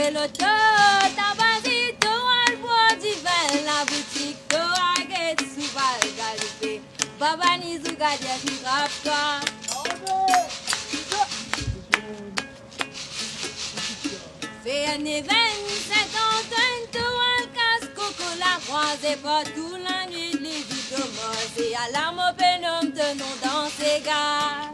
C'est l'auto, tabazi, to al bois divin, la boutique, to a get souval galipé. Baba ni zuga dia fi rapka. Fait un événement, 50 ans, to al casque, cola croisé partout la nuit, les vies commencent. À la mauvaise homme, tenons dans ses gars.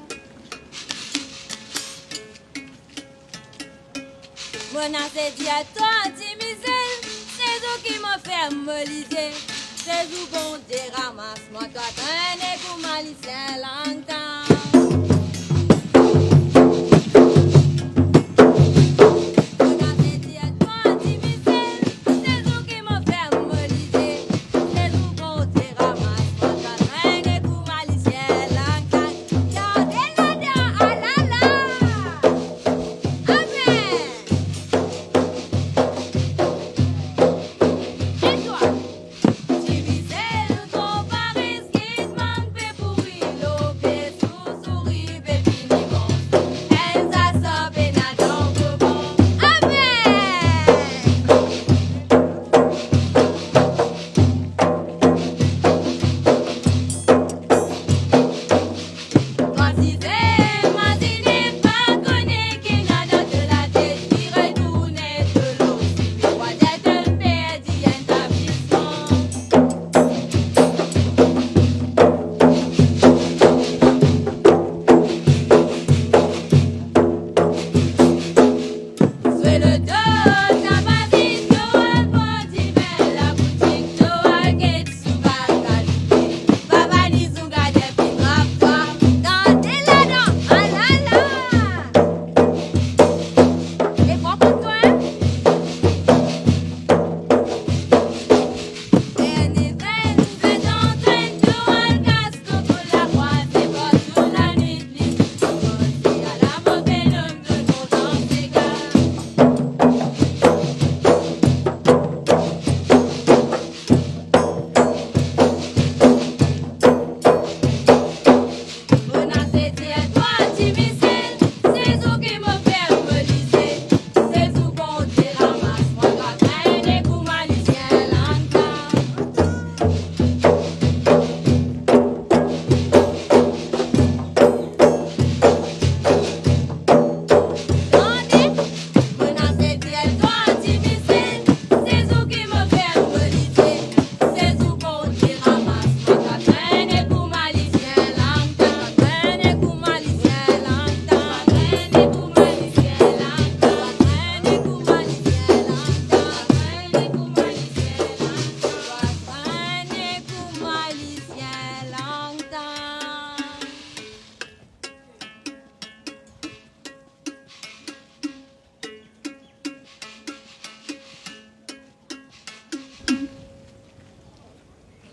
Mon assez dit à toi, Timisel, c'est vous qui me fait me liser. C'est vous bon des ramasse, moi toi traîner pour malicien longtemps. Mon assez dit à toi, Timisel, c'est vous qui me fait me liser. C'est vous bon des ramasse, moi toi traîner pour malicien longtemps. Y'a des ladins, ah la la.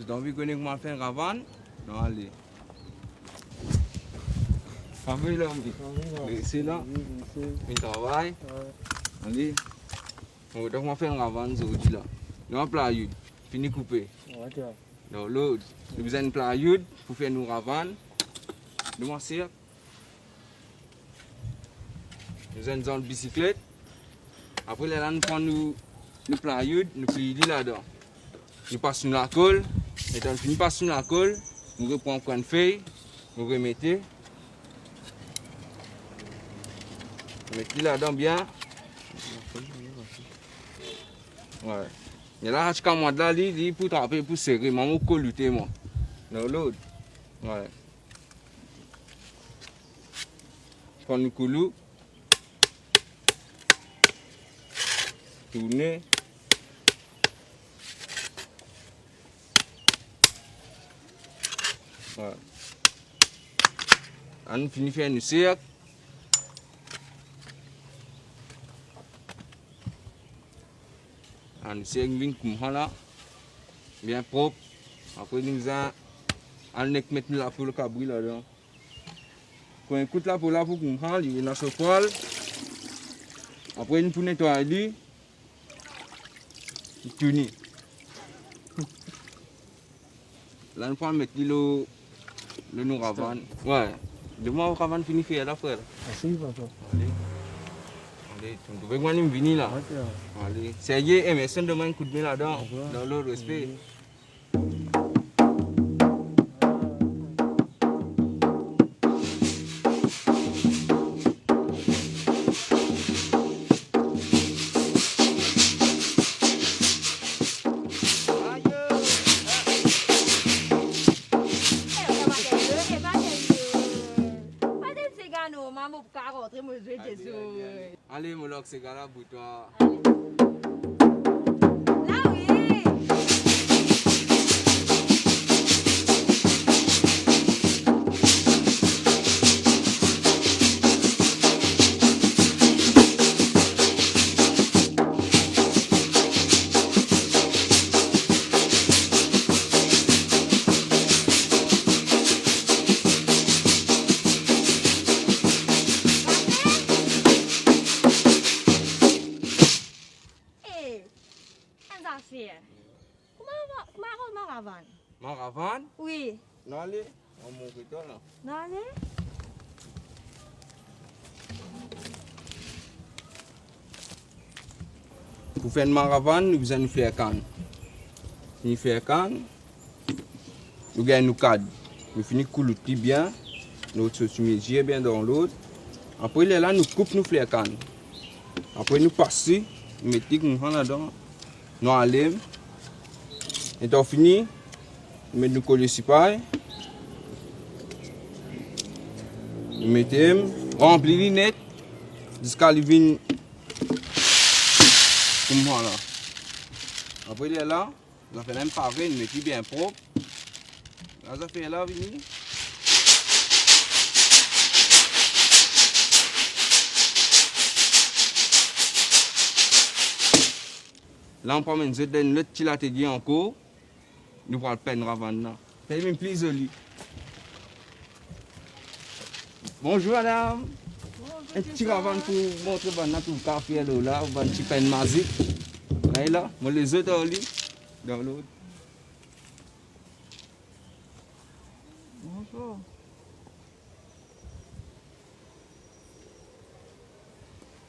J'ai envie de connaître comment faire Ravane. Non, allez. Famille là, c'est là. Il travaille. Allez. On va comment faire Ravane aujourd'hui là. Nous avons plat yud. Fini coupé. Donc l'autre, nous avons une plat yud pour faire nous Ravane. Nous avons cirque. Nous avons une zone bicyclette. Après là, nous prenons le plat yud, nous plions là-dedans. Nous passons la colle. Et quand on finit par sur la colle, nous reprenons une feuille, nous remettons. Nous mettons là-dedans bien. Ouais. Et là, jusqu'à moi, là, il pour taper, pour serrer, maman, pour lutter, moi. Dans l'autre. Ouais. Je prends le coulou. Tourner. Ouais. On finit de faire une cercle. On cercle bien comme ça, bien propre. Après nous allons mettre la pour le cabri là-dedans. Quand on écoute la pour comme ça, il est dans ce poêle. Après nous pour nettoyer, il tourne. Là on peut mettre le nous ravane. Ouais. Demain on ravane fini faire la frère. Merci papa. Allez. Allez, tu devrais venir là. Allez, Sergei, Emerson demande un coup de main là-dedans. Dans le respect. Allez, mon loc, c'est gars-là pour toi. Là, oui. Maravan? Oui. Non, allez. On monte toi là. Non, allez. Pour faire une maravane, nous allons faire canne. Nous faire canne, nous gagnons nos cadres. Nous finissons couler bien, nous sommes bien dans l'autre. Après là, nous coupons nos fleurs canne. Après nous passons, nous mettons nous là-dedans, nous allons. Et on finit, nous mettons nos colliers super. Nous mettons, remplir les net jusqu'à ce qu'il comme voilà. Après là, on fait un pavé, nous mettons bien propre. Là, ça fait là, venir. Là, on prend une autre petit atelier encore. Nous prenons le peine ravana. C'est même plus joli. Bonjour madame. Un petit ravane pour montrer tout le café là, un petit peine magique. Là, moi les autres au lit. Dans l'autre. Bonjour.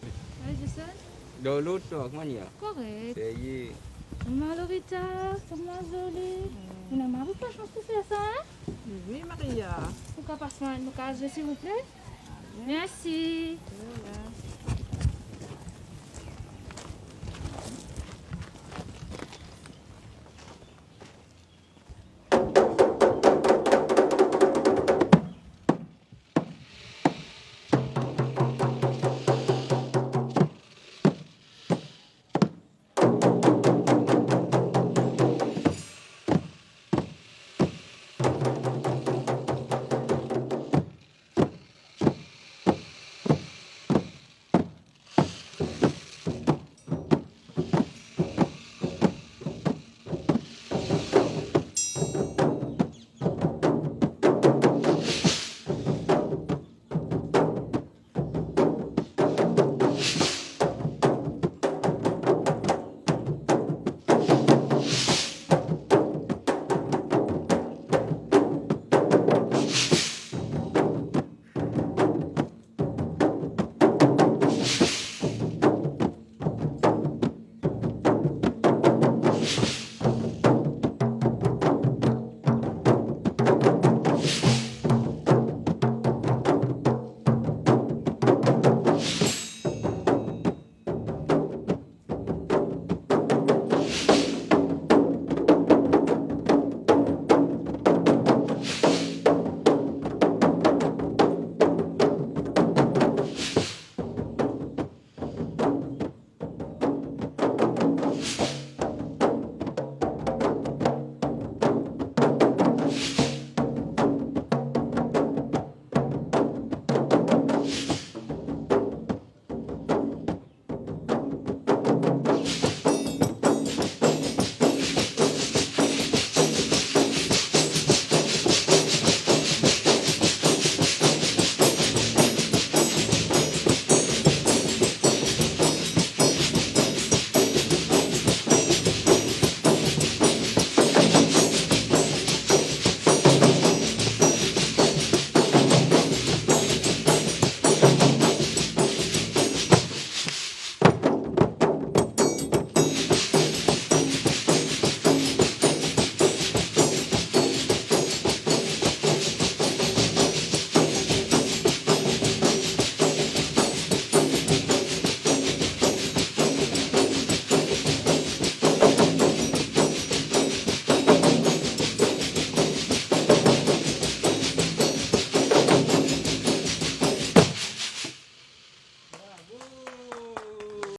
Oui, Jason. Dans l'autre, comment il y a? Correct. C'est y. Maman Lorita, c'est moi jolie. Vous n'avez pas de chance pour faire ça, hein? Oui, Maria. Pourquoi pas se faire une occasion, s'il vous plaît? Merci.